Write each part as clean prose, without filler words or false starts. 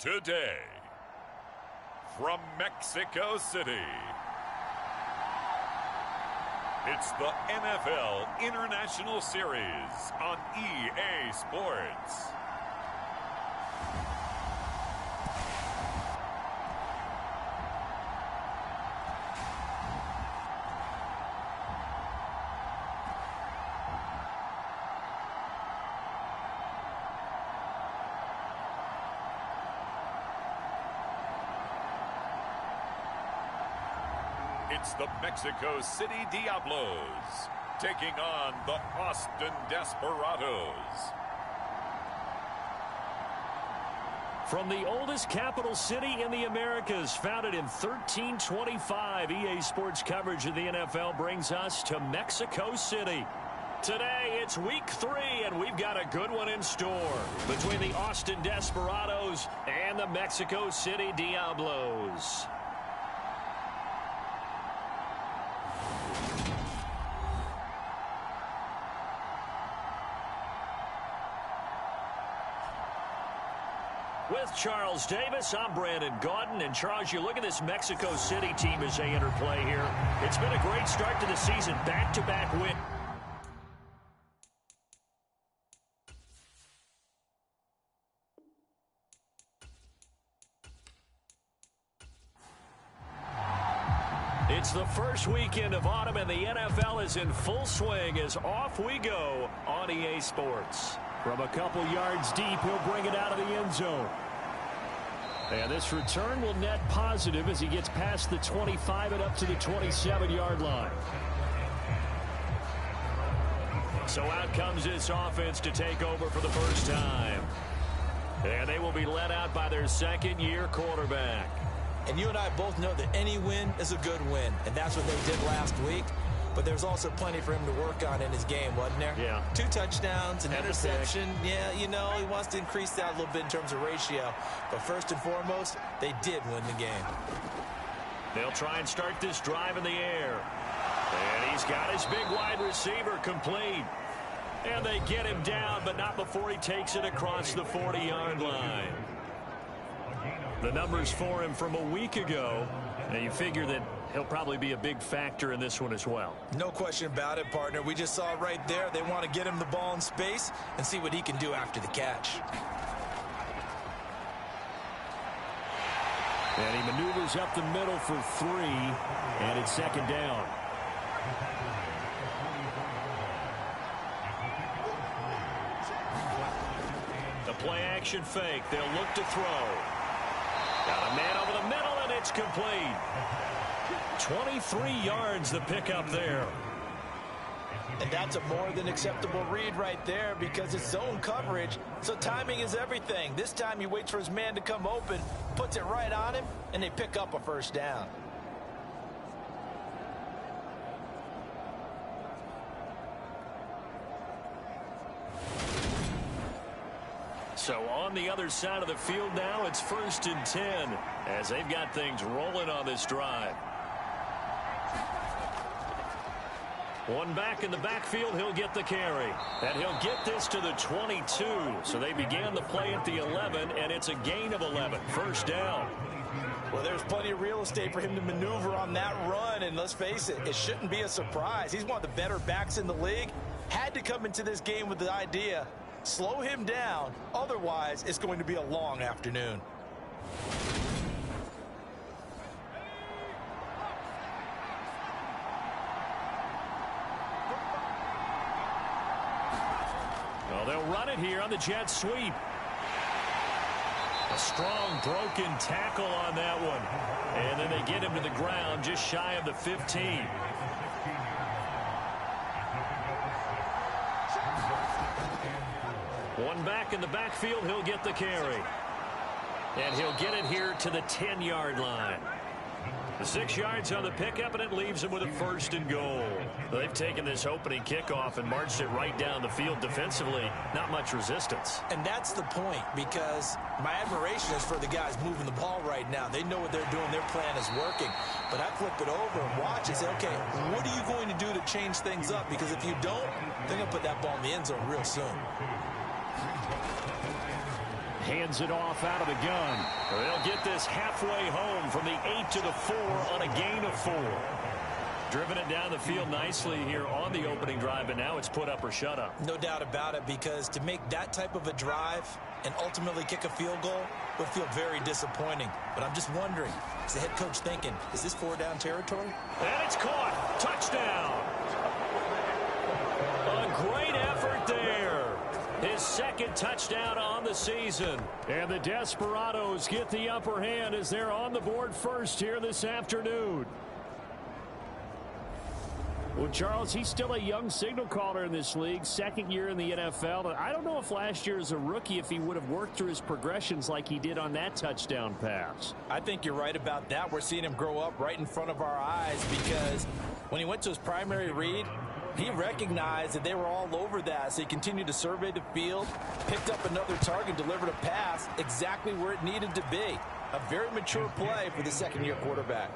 Today, from Mexico City, it's the NFL International Series on EA Sports. It's the Mexico City Diablos taking on the Austin Desperados. From the oldest capital city in the Americas, founded in 1325, EA Sports coverage of the NFL brings us to Mexico City. Today, it's week 3, and we've got a good one in store between the Austin Desperados and the Mexico City Diablos. With Charles Davis, I'm Brandon Gaudin. And Charles, you look at this Mexico City team as they enter play here. It's been a great start to the season, back-to-back win. It's the first weekend of autumn, and the NFL is in full swing as off we go on EA Sports. From a couple yards deep, he'll bring it out of the end zone. And this return will net positive as he gets past the 25 and up to the 27-yard line. So out comes this offense to take over for the first time. And they will be led out by their second-year quarterback. And you and I both know that any win is a good win, and that's what they did last week. But there's also plenty for him to work on in his game, wasn't there? Yeah. 2 touchdowns, an interception. Yeah, you know, he wants to increase that a little bit in terms of ratio. But first and foremost, they did win the game. They'll try and start this drive in the air. And he's got his big wide receiver complete. And they get him down, but not before he takes it across the 40-yard line. The numbers for him from a week ago, and you figure that he'll probably be a big factor in this one as well. No question about it, partner. We just saw it right there. They want to get him the ball in space and see what he can do after the catch. And he maneuvers up the middle for 3, and it's second down. The play-action fake. They'll look to throw. Got a man over the middle, and it's complete. 23 yards the pickup there. And that's a more than acceptable read right there because it's zone coverage, so timing is everything. This time he waits for his man to come open, puts it right on him, and they pick up a first down. So on the other side of the field now, it's 1st and 10 as they've got things rolling on this drive. One back in the backfield, he'll get the carry. And he'll get this to the 22. So they began the play at the 11, and it's a gain of 11. First down. Well, there's plenty of real estate for him to maneuver on that run, and let's face it, it shouldn't be a surprise. He's one of the better backs in the league. Had to come into this game with the idea, slow him down, otherwise it's going to be a long afternoon. Well, they'll run it here on the jet sweep. A strong broken tackle on that one. And then they get him to the ground just shy of the 15. One back in the backfield, he'll get the carry. And he'll get it here to the 10-yard line. 6 yards on the pickup, and it leaves him with a 1st and goal. They've taken this opening kickoff and marched it right down the field defensively. Not much resistance. And that's the point, because my admiration is for the guys moving the ball right now. They know what they're doing. Their plan is working. But I flip it over and watch and say, okay, what are you going to do to change things up? Because if you don't, they're going to put that ball in the end zone real soon. Hands it off out of the gun. They'll get this halfway home from the 8 to the 4 on a gain of 4. Driven it down the field nicely here on the opening drive, and now it's put up or shut up. No doubt about it, because to make that type of a drive and ultimately kick a field goal would feel very disappointing. But I'm just wondering, is the head coach thinking, is this 4-down territory? And it's caught. Touchdown. A great effort there. His second touchdown on the season. And the Desperados get the upper hand as they're on the board first here this afternoon. Well, Charles, he's still a young signal caller in this league, second year in the NFL. And I don't know if last year as a rookie, if he would have worked through his progressions like he did on that touchdown pass. I think you're right about that. We're seeing him grow up right in front of our eyes, because when he went to his primary read, he recognized that they were all over that, so he continued to survey the field, picked up another target, delivered a pass exactly where it needed to be. A very mature play for the second-year quarterback.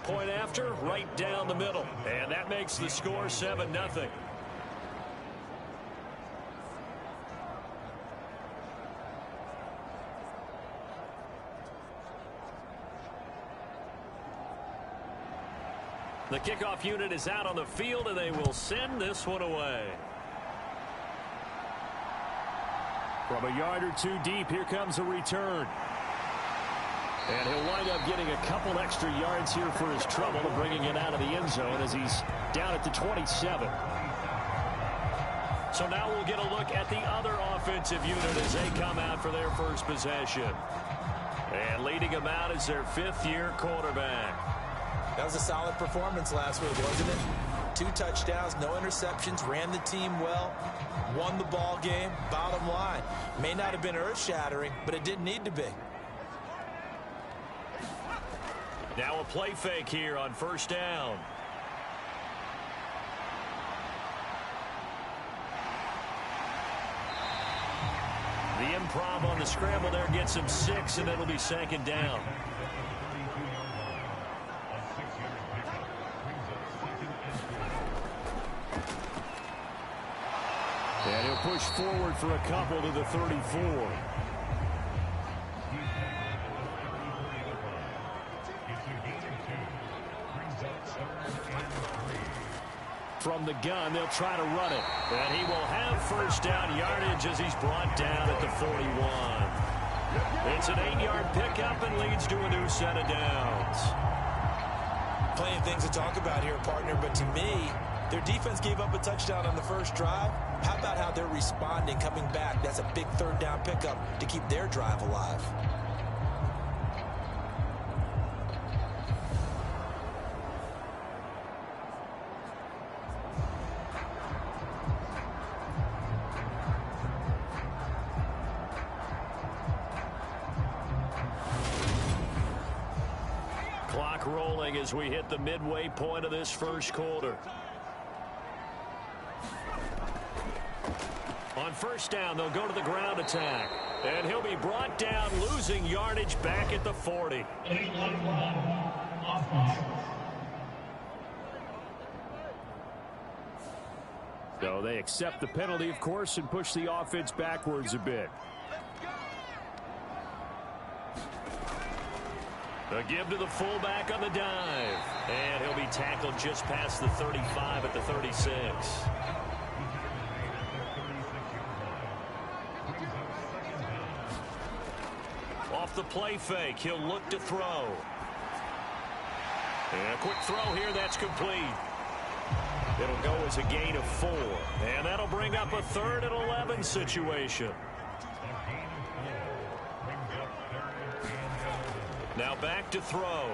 Point after, right down the middle. And that makes the score 7-0. The kickoff unit is out on the field, and they will send this one away. From a yard or two deep, here comes a return. And he'll wind up getting a couple extra yards here for his trouble of bringing it out of the end zone as he's down at the 27. So now we'll get a look at the other offensive unit as they come out for their first possession. And leading them out is their fifth-year quarterback. That was a solid performance last week, wasn't it? 2 touchdowns, no interceptions, ran the team well, won the ball game. Bottom line, may not have been earth-shattering, but it didn't need to be. Now a play fake here on first down. The improv on the scramble there gets him 6, and it'll be second down. And he'll push forward for a couple to the 34. From the gun, they'll try to run it. And he will have first down yardage as he's brought down at the 41. It's an 8-yard pickup and leads to a new set of downs. Plenty of things to talk about here, partner, but to me, their defense gave up a touchdown on the first drive. How about how they're responding, coming back? That's a big third down pickup to keep their drive alive. Clock rolling as we hit the midway point of this first quarter. On first down, they'll go to the ground attack. And he'll be brought down, losing yardage back at the 40. So they accept the penalty, of course, and push the offense backwards a bit. A give to the fullback on the dive. And he'll be tackled just past the 35 at the 36. Off the play fake, he'll look to throw. And a quick throw here, that's complete. It'll go as a gain of 4. And that'll bring up a 3rd and 11 situation. Now back to throw.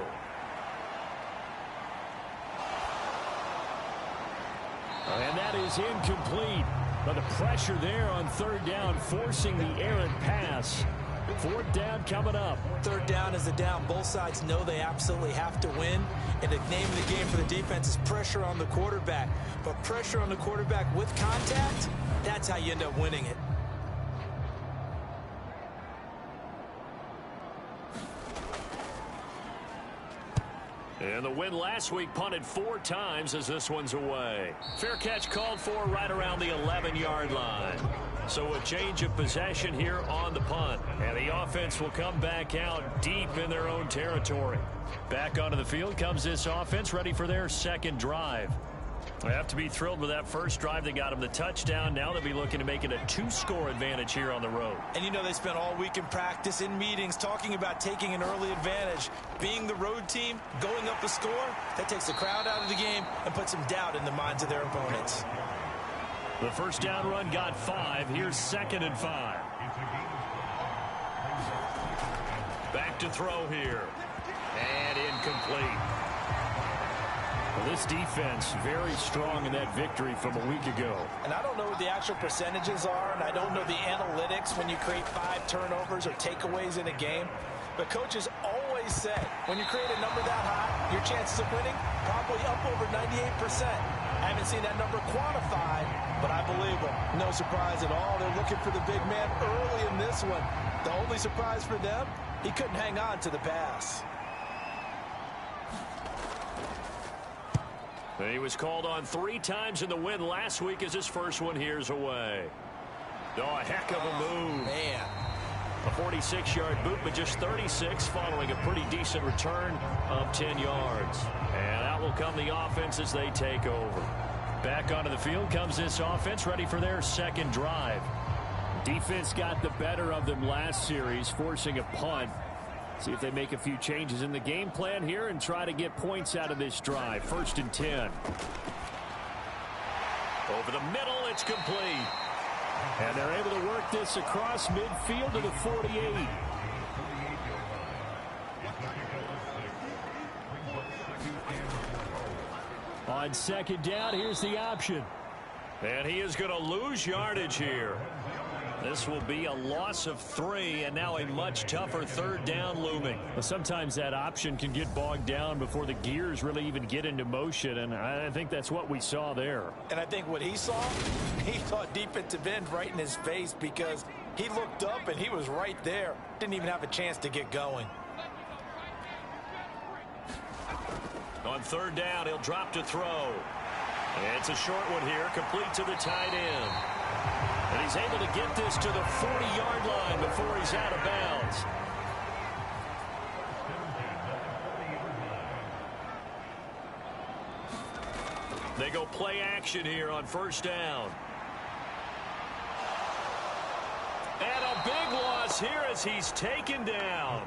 And that is incomplete. But the pressure there on third down, forcing the errant pass. Fourth down coming up. Third down is a down. Both sides know they absolutely have to win. And the name of the game for the defense is pressure on the quarterback. But pressure on the quarterback with contact, that's how you end up winning it. And the win last week punted 4 times as this one's away. Fair catch called for right around the 11-yard line. So a change of possession here on the punt. And the offense will come back out deep in their own territory. Back onto the field comes this offense, ready for their second drive. They have to be thrilled with that first drive. They got them the touchdown. Now they'll be looking to make it a 2-score advantage here on the road. And you know they spent all week in practice, in meetings, talking about taking an early advantage. Being the road team, going up a score, that takes the crowd out of the game and puts some doubt in the minds of their opponents. The first down run got 5. Here's 2nd and 5. Back to throw here. And incomplete. Well, this defense very strong in that victory from a week ago. And I don't know what the actual percentages are, and I don't know the analytics when you create 5 turnovers or takeaways in a game. But coaches always say, when you create a number that high, your chances of winning probably up over 98%. I haven't seen that number quantified, but I believe them. No surprise at all. They're looking for the big man early in this one. The only surprise for them, he couldn't hang on to the pass. He was called on 3 times in the win last week as his first one here's away. Oh, a heck of a move. Man. A 46-yard boot, but just 36 following a pretty decent return of 10 yards. And out will come the offense as they take over. Back onto the field comes this offense, ready for their second drive. Defense got the better of them last series, forcing a punt. See if they make a few changes in the game plan here and try to get points out of this drive. 1st and 10. Over the middle, it's complete. And they're able to work this across midfield to the 48. On 2nd down, here's the option. And he is going to lose yardage here. This will be a loss of 3, and now a much tougher 3rd down looming. Well, sometimes that option can get bogged down before the gears really even get into motion, and I think that's what we saw there. And I think what he saw, he thought defensive end right in his face because he looked up and he was right there. Didn't even have a chance to get going. On 3rd down, he'll drop to throw. It's a short one here, complete to the tight end. And he's able to get this to the 40-yard line before he's out of bounds. They go play action here on 1st down. And a big loss here as he's taken down.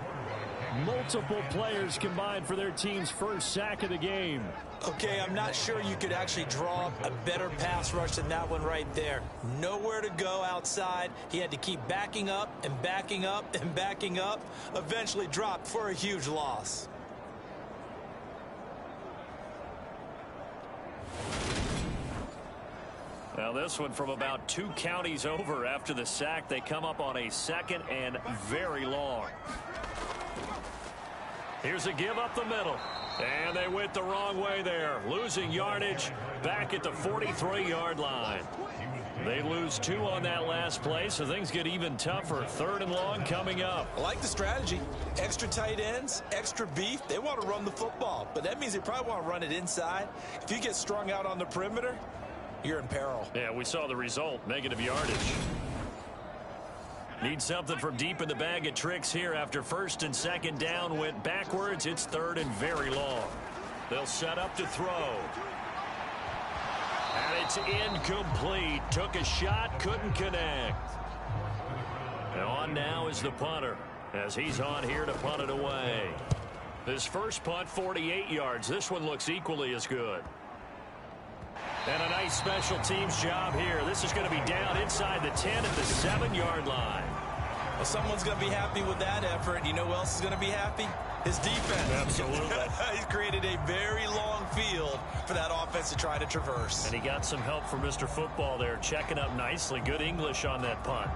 Multiple players combined for their team's first sack of the game. Okay, I'm not sure you could actually draw a better pass rush than that one right there. Nowhere to go outside. He had to keep backing up and backing up and backing up. Eventually dropped for a huge loss. Now this one from about 2 counties over after the sack. They come up on a 2nd and very long. Here's a give up the middle. And they went the wrong way there. Losing yardage back at the 43-yard line. They lose 2 on that last play, so things get even tougher. 3rd and long coming up. I like the strategy. Extra tight ends, extra beef. They want to run the football, but that means they probably want to run it inside. If you get strung out on the perimeter, you're in peril. Yeah, we saw the result. Negative yardage. Need something from deep in the bag of tricks here after 1st and 2nd down went backwards. It's 3rd and very long. They'll set up to throw. And it's incomplete. Took a shot, couldn't connect. And on now is the punter as he's on here to punt it away. His first punt, 48 yards. This one looks equally as good. And a nice special teams job here. This is going to be down inside the 10 at the 7-yard line. Well, someone's going to be happy with that effort. You know who else is going to be happy? His defense. Absolutely. He's created a very long field for that offense to try to traverse. And he got some help from Mr. Football there, checking up nicely. Good English on that punt.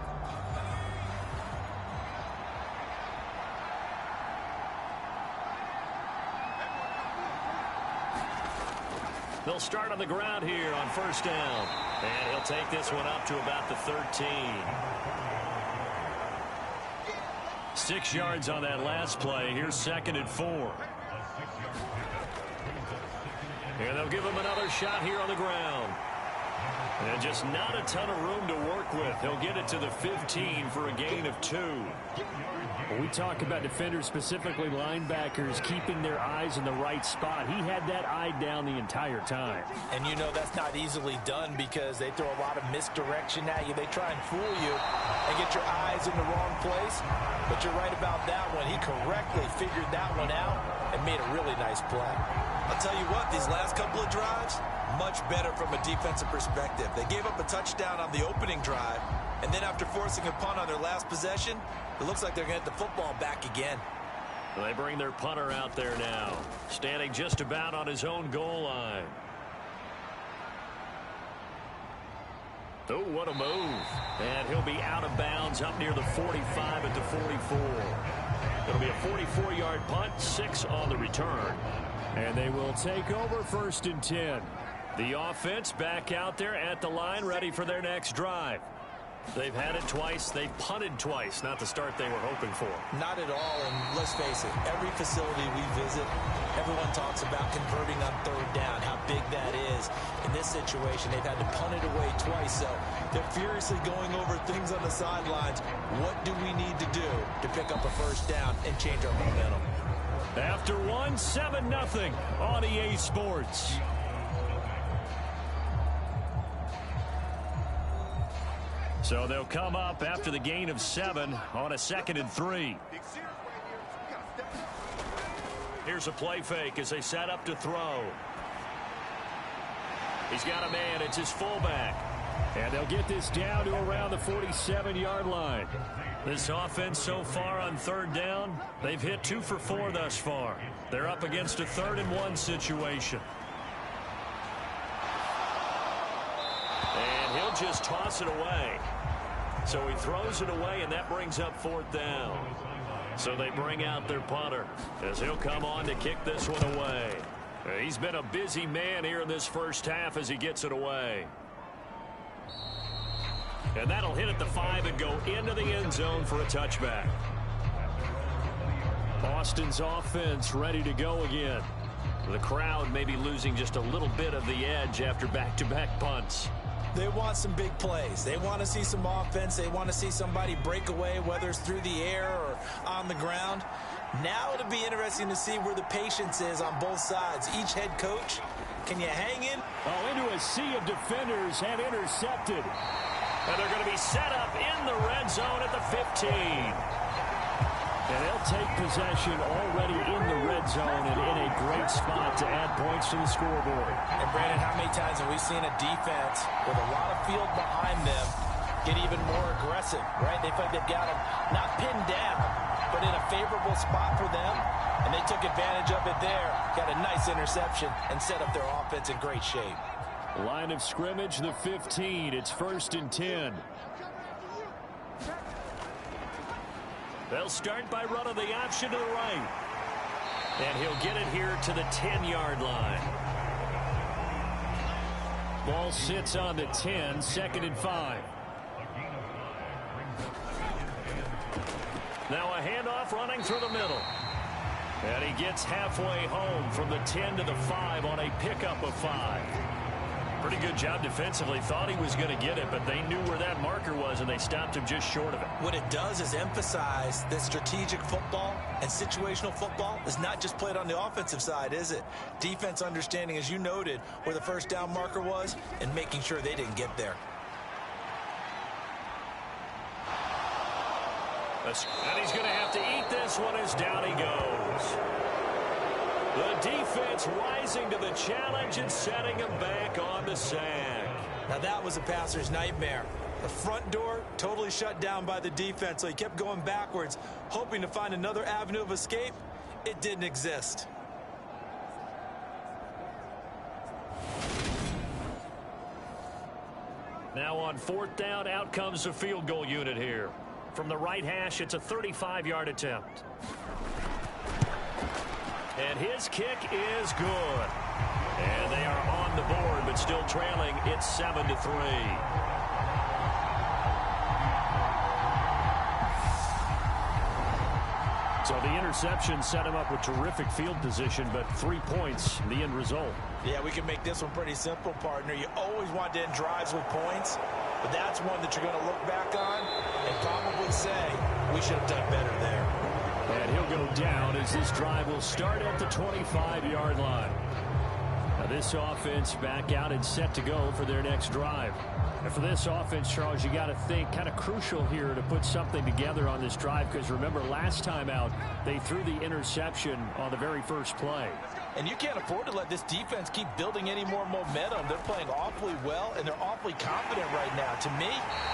They'll start on the ground here on 1st down. And he'll take this one up to about the 13. 6 yards on that last play. Here's 2nd and 4. And they'll give him another shot here on the ground. And just not a ton of room to work with. He'll get it to the 15 for a gain of 2. When we talk about defenders, specifically linebackers, keeping their eyes in the right spot, he had that eye down the entire time. And you know that's not easily done because they throw a lot of misdirection at you. They try and fool you and get your eyes in the wrong place. But you're right about that one. He correctly figured that one out and made a really nice play. I'll tell you what, these last couple of drives, much better from a defensive perspective. They gave up a touchdown on the opening drive, and then after forcing a punt on their last possession, it looks like they're going to get the football back again. They bring their punter out there now, standing just about on his own goal line. Oh, what a move. And he'll be out of bounds up near the 45 at the 44. It'll be a 44-yard punt, 6 on the return. And they will take over 1st and 10. The offense back out there at the line, ready for their next drive. They've had it twice. They've punted twice. Not the start they were hoping for. Not at all, and let's face it, every facility we visit, everyone talks about converting on 3rd down, how big that is. In this situation, they've had to punt it away twice, so they're furiously going over things on the sidelines. What do we need to do to pick up a 1st down and change our momentum? After 1, 7-0 on EA Sports. So they'll come up after the gain of 7 on a 2nd and 3. Here's a play fake as they set up to throw. He's got a man. It's his fullback. And they'll get this down to around the 47-yard line. This offense so far on 3rd down, they've hit 2 for 4 thus far. They're up against a 3rd and 1 situation. And he'll just toss it away. So he throws it away, and that brings up 4th down. So they bring out their punter as he'll come on to kick this one away. He's been a busy man here in this first half as he gets it away. And that'll hit at the 5 and go into the end zone for a touchback. Boston's offense ready to go again. The crowd may be losing just a little bit of the edge after back-to-back punts. They want some big plays. They want to see some offense. They want to see somebody break away, whether it's through the air or on the ground. Now it'll be interesting to see where the patience is on both sides. Each head coach, can you hang in? Oh, into a sea of defenders and intercepted. And they're going to be set up in the red zone at the 15. And they'll take possession already in the red zone and in a great spot to add points to the scoreboard. And Brandon, how many times have we seen a defense with a lot of field behind them get even more aggressive, right? They feel like they've got them not pinned down, but in a favorable spot for them, and they took advantage of it there, got a nice interception, and set up their offense in great shape. Line of scrimmage, the 15. It's 1st and 10. They'll start by running the option to the right. And he'll get it here to the 10-yard line. Ball sits on the 10, 2nd and 5. Now a handoff running through the middle. And he gets halfway home from the 10 to the 5 on a pickup of 5. Pretty good job defensively. Thought he was going to get it, but they knew where that marker was, and they stopped him just short of it. What it does is emphasize that strategic football and situational football is not just played on the offensive side, is it? Defense understanding, as you noted, where the 1st down marker was and making sure they didn't get there. And he's going to have to eat this one as down he goes. The defense rising to the challenge and setting him back on the sack. Now that was a passer's nightmare. The front door totally shut down by the defense, so he kept going backwards, hoping to find another avenue of escape. It didn't exist. Now on 4th down, out comes the field goal unit here. From the right hash, it's a 35-yard attempt. And his kick is good. And they are on the board, but still trailing. It's 7-3. So the interception set him up with terrific field position, but 3 points, the end result. Yeah, we can make this one pretty simple, partner. You always want to end drives with points, but that's one that you're going to look back on and probably say, we should have done better there. And he'll go down as this drive will start at the 25-yard line. Now this offense back out and set to go for their next drive. And for this offense, Charles, you got to think kind of crucial here to put something together on this drive, because remember last time out they threw the interception on the very first play. And you can't afford to let this defense keep building any more momentum. They're playing awfully well, and they're awfully confident right now. To me,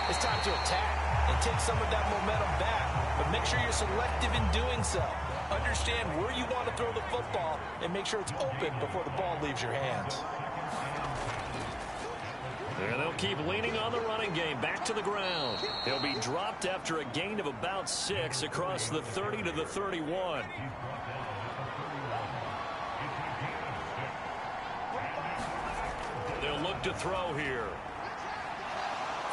it's time to attack and take some of that momentum back. But make sure you're selective in doing so. Understand where you want to throw the football and make sure it's open before the ball leaves your hands. And they'll keep leaning on the running game. Back to the ground. He'll be dropped after a gain of about 6 across the 30 to the 31. They'll look to throw here.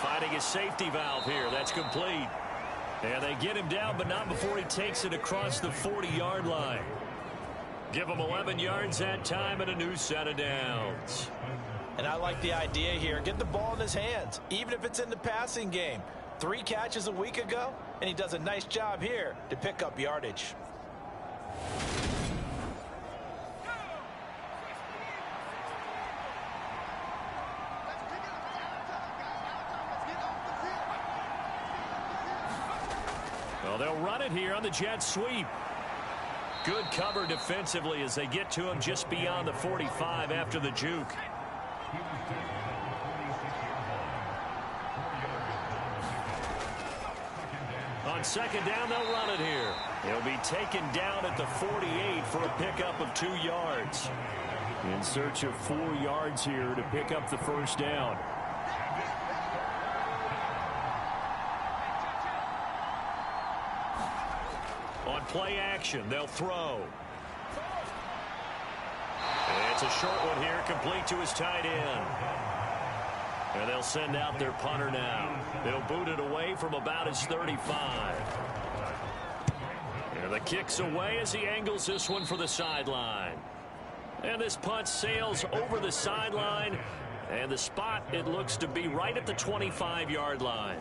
Finding his safety valve here. That's complete. And they get him down, but not before he takes it across the 40-yard line. Give him 11 yards that time and a new set of downs. And I like the idea here. Get the ball in his hands, even if it's in the passing game. 3 catches a week ago, and he does a nice job here to pick up yardage. Well, they'll run it here on the jet sweep. Good cover defensively as they get to him just beyond the 45 after the juke. On second down, they'll run it here. He'll be taken down at the 48 for a pickup of 2 yards. In search of 4 yards here to pick up the first down. On play action, they'll throw. And it's a short one here, complete to his tight end. And they'll send out their punter now. They'll boot it away from about his 35. And the kick's away as he angles this one for the sideline. And this punt sails over the sideline. And the spot, it looks to be right at the 25-yard line.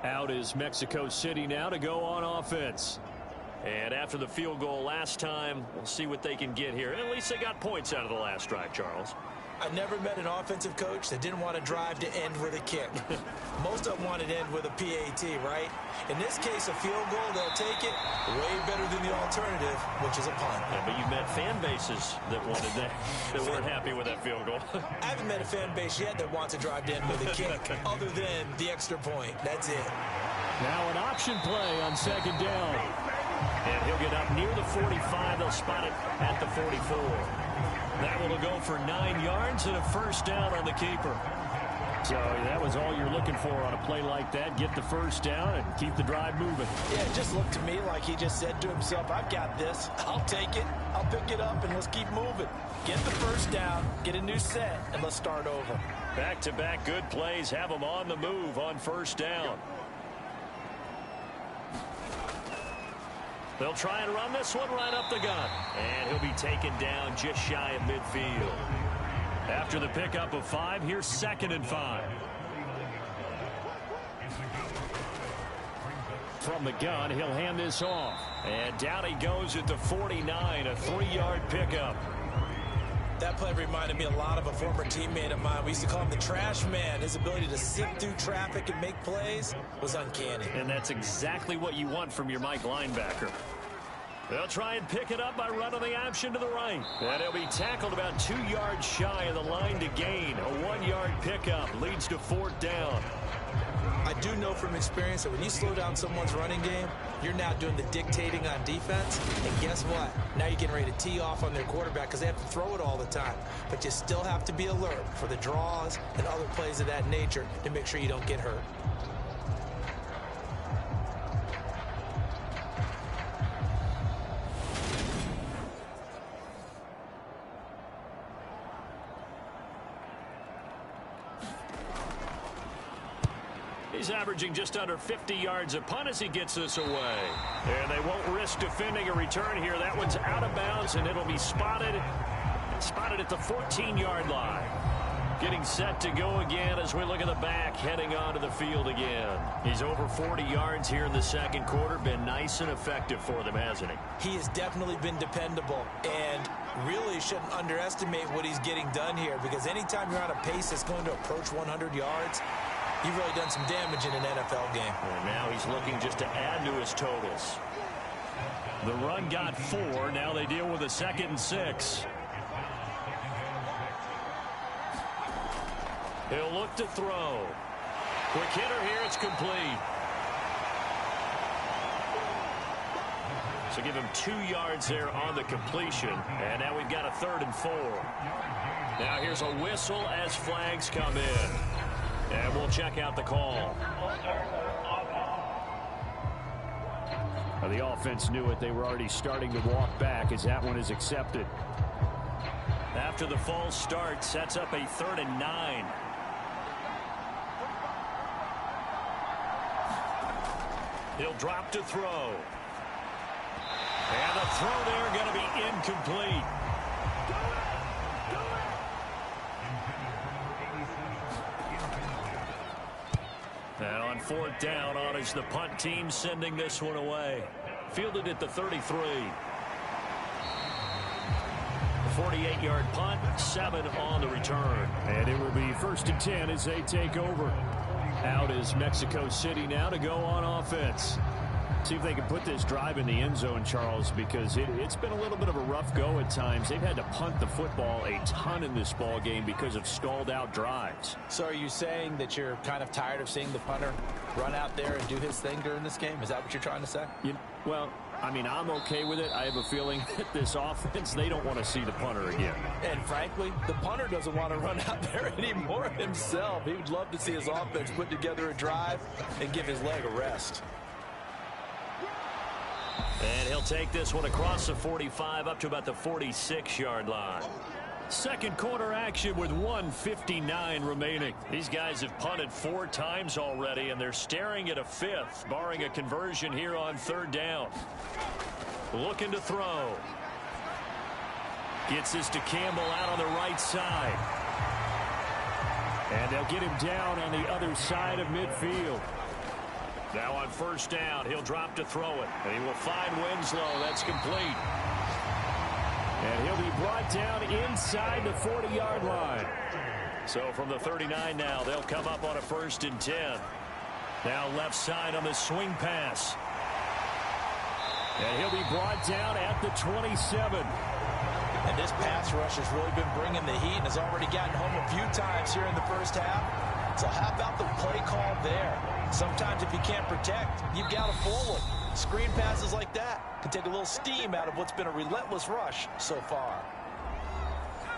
Out is Mexico City now to go on offense. And after the field goal last time, we'll see what they can get here. At least they got points out of the last drive, Charles. I've never met an offensive coach that didn't want to drive to end with a kick. Most of them wanted to end with a PAT, right? In this case, a field goal, they'll take it way better than the alternative, which is a punt. Yeah, but you met fan bases that wanted that weren't happy with that field goal. I haven't met a fan base yet that wants to drive to end with a kick, other than the extra point. That's it. Now an option play on second down. And he'll get up near the 45. They'll spot it at the 44. That will go for 9 yards and a first down on the keeper. So that was all you're looking for on a play like that. Get the first down and keep the drive moving. Yeah, it just looked to me like he just said to himself, I've got this. I'll take it. I'll pick it up, and let's keep moving. Get the first down, get a new set, and let's start over. Back-to-back good plays have them on the move on first down. They'll try and run this one right up the gut. And he'll be taken down just shy of midfield. After the pickup of 5, here's 2nd and 5. From the gun, he'll hand this off. And down he goes at the 49, a 3-yard pickup. That play reminded me a lot of a former teammate of mine. We used to call him the trash man. His ability to sift through traffic and make plays was uncanny. And that's exactly what you want from your Mike linebacker. They'll try and pick it up by running the option to the right. And he'll be tackled about 2 yards shy of the line to gain. A 1-yard pickup leads to 4th down. I do know from experience that when you slow down someone's running game, you're now doing the dictating on defense. And guess what? Now you're getting ready to tee off on their quarterback because they have to throw it all the time. But you still have to be alert for the draws and other plays of that nature to make sure you don't get hurt. He's averaging just under 50 yards a punt as he gets this away. And they won't risk defending a return here. That one's out of bounds, and it'll be spotted at the 14-yard line. Getting set to go again as we look at the back, heading onto the field again. He's over 40 yards here in the second quarter. Been nice and effective for them, hasn't he? He has definitely been dependable, and really shouldn't underestimate what he's getting done here, because anytime you're on a pace that's going to approach 100 yards, you've really done some damage in an NFL game. And now he's looking just to add to his totals. The run got 4. Now they deal with a 2nd and 6. He'll look to throw. Quick hitter here. It's complete. So give him 2 yards there on the completion. And now we've got a 3rd and 4. Now here's a whistle as flags come in. And we'll check out the call. Well, the offense knew it. They were already starting to walk back as that one is accepted. After the false start, sets up a 3rd and 9. He'll drop to throw. And the throw there going to be incomplete. And on 4th down, on is the punt team sending this one away. Fielded at the 33. 48-yard punt, 7 on the return. And it will be 1st and 10 as they take over. Out is Mexico City now to go on offense. See if they can put this drive in the end zone, Charles, because it's been a little bit of a rough go at times. They've had to punt the football a ton in this ball game because of stalled out drives. So are you saying that you're kind of tired of seeing the punter run out there and do his thing during this game? Is that what you're trying to say? Well, I mean, I'm okay with it. I have a feeling that this offense, they don't want to see the punter again. And frankly, the punter doesn't want to run out there anymore himself. He would love to see his offense put together a drive and give his leg a rest. And he'll take this one across the 45 up to about the 46-yard line. Second quarter action with 1:59 remaining. These guys have punted 4 times already, and they're staring at a 5th, barring a conversion here on 3rd down. Looking to throw. Gets this to Campbell out on the right side. And they'll get him down on the other side of midfield. Now on 1st down, he'll drop to throw it. And he will find Winslow. That's complete. And he'll be brought down inside the 40-yard line. So from the 39 now, they'll come up on a 1st and 10. Now left side on the swing pass. And he'll be brought down at the 27. And this pass rush has really been bringing the heat and has already gotten home a few times here in the first half. So how about the play call there? Sometimes if you can't protect, you've got to fool them. Screen passes like that can take a little steam out of what's been a relentless rush so far.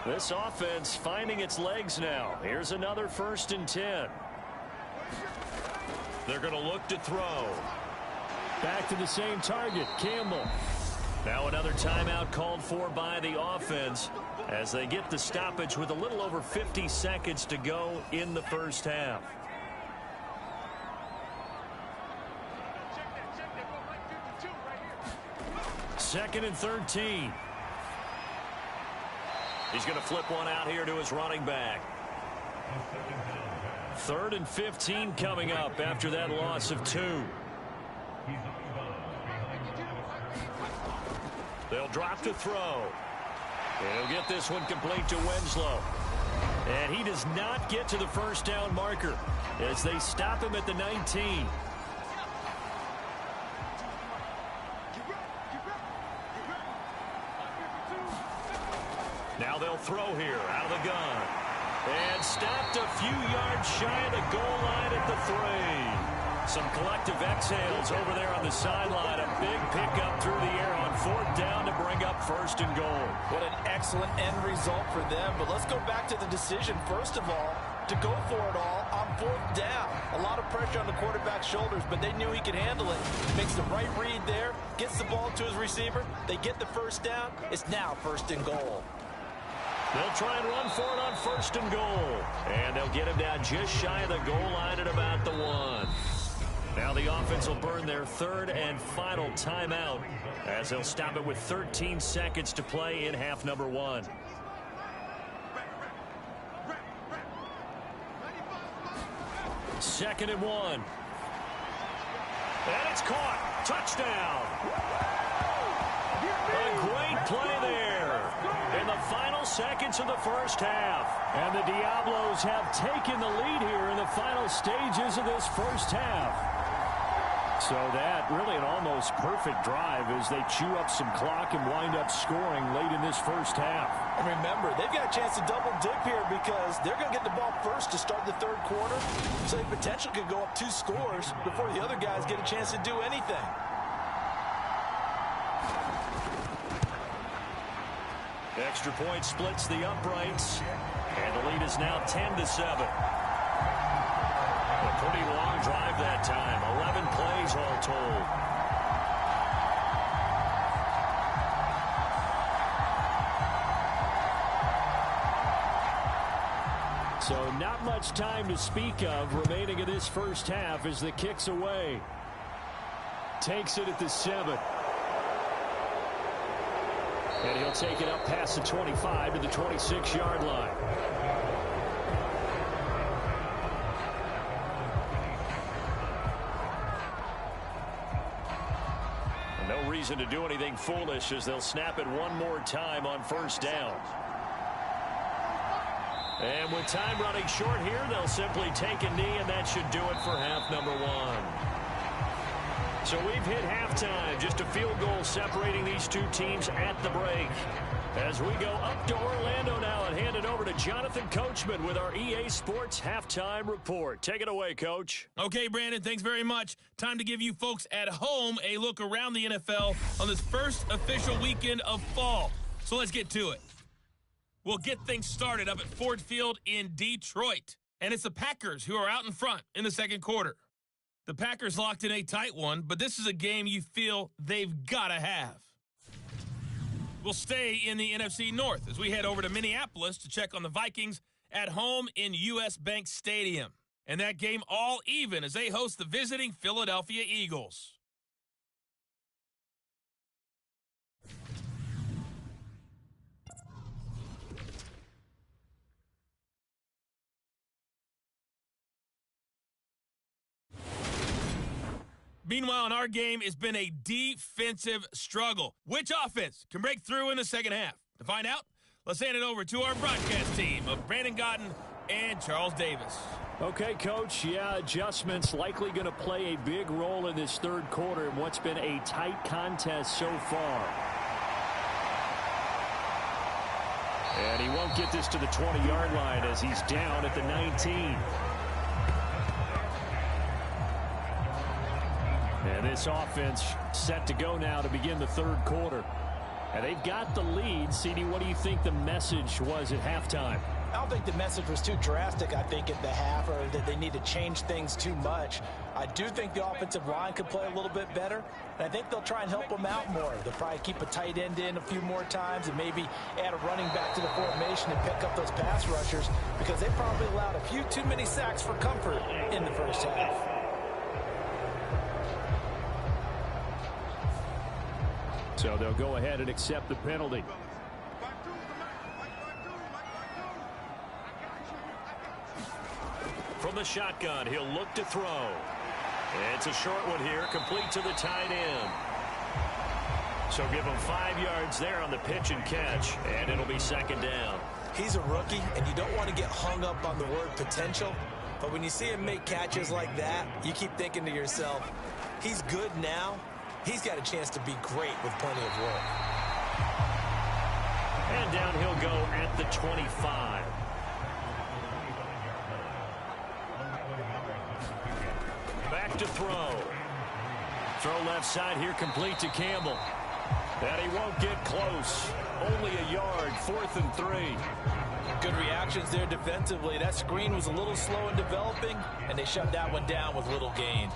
This offense finding its legs now. Here's another 1st and 10. They're going to look to throw. Back to the same target, Campbell. Now another timeout called for by the offense as they get the stoppage with a little over 50 seconds to go in the first half. Second and 13. He's going to flip one out here to his running back. 3rd and 15 coming up after that loss of 2. They'll drop to throw. And he'll get this one complete to Winslow. And he does not get to the 1st down marker as they stop him at the 19. Now they'll throw here out of the gun. And stopped a few yards shy of the goal line at the 3. Some collective exhales over there on the sideline. A big pickup through the air on 4th down to bring up 1st and goal. What an excellent end result for them. But let's go back to the decision, first of all, to go for it all on 4th down. A lot of pressure on the quarterback's shoulders, but they knew he could handle it. Makes the right read there, gets the ball to his receiver. They get the 1st down. It's now 1st and goal. They'll try and run for it on 1st and goal. And they'll they'll get him down just shy of the goal line at about the 1. Now the offense will burn their third and final timeout as they'll stop it with 13 seconds to play in half number 1. Second and 1. And it's caught. Touchdown. A great play there in the final seconds of the first half. And the Diablos have taken the lead here in the final stages of this first half. So that really an almost perfect drive as they chew up some clock and wind up scoring late in this first half. And remember, they've got a chance to double dip here because they're going to get the ball first to start the third quarter. So they potentially could go up 2 scores before the other guys get a chance to do anything. Extra point splits the uprights, and the lead is now 10-7. A pretty long drive that time, 11 plays all told. So not much time to speak of remaining in this first half as the kick's away. Takes it at the 7. And he'll take it up past the 25 to the 26-yard line. No reason to do anything foolish as they'll snap it one more time on first down. And with time running short here, they'll simply take a knee, and that should do it for half number 1. So we've hit halftime, just a field goal separating these two teams at the break. As we go up to Orlando now and hand it over to Jonathan Coachman with our EA Sports Halftime Report. Take it away, Coach. Okay, Brandon, thanks very much. Time to give you folks at home a look around the NFL on this first official weekend of fall. So let's get to it. We'll get things started up at Ford Field in Detroit. And it's the Packers who are out in front in the second quarter. The Packers locked in a tight one, but this is a game you feel they've got to have. We'll stay in the NFC North as we head over to Minneapolis to check on the Vikings at home in U.S. Bank Stadium. And that game all even as they host the visiting Philadelphia Eagles. Meanwhile, in our game, it's been a defensive struggle. Which offense can break through in the second half? To find out, let's hand it over to our broadcast team of Brandon Godden and Charles Davis. Okay, Coach. Yeah, adjustments likely going to play a big role in this third quarter in what's been a tight contest so far. And he won't get this to the 20-yard line as he's down at the 19. And this offense set to go now to begin the third quarter. And they've got the lead. CD, what do you think the message was at halftime? I don't think the message was too drastic, I think, at the half, or that they need to change things too much. I do think the offensive line could play a little bit better, and I think they'll try and help them out more. They'll probably keep a tight end in a few more times and maybe add a running back to the formation and pick up those pass rushers because they probably allowed a few too many sacks for comfort in the first half. So they'll go ahead and accept the penalty. From the shotgun, he'll look to throw. It's a short one here, complete to the tight end. So give him 5 yards there on the pitch and catch, and it'll be second down. He's a rookie, and you don't want to get hung up on the word potential. But when you see him make catches like that, you keep thinking to yourself, he's good now. He's got a chance to be great with plenty of work. And down he'll go at the 25. Back to throw. Throw left side here, complete to Campbell. And he won't get close. Only a yard, 4th and 3. Good reactions there defensively. That screen was a little slow in developing, and they shut that one down with little gain.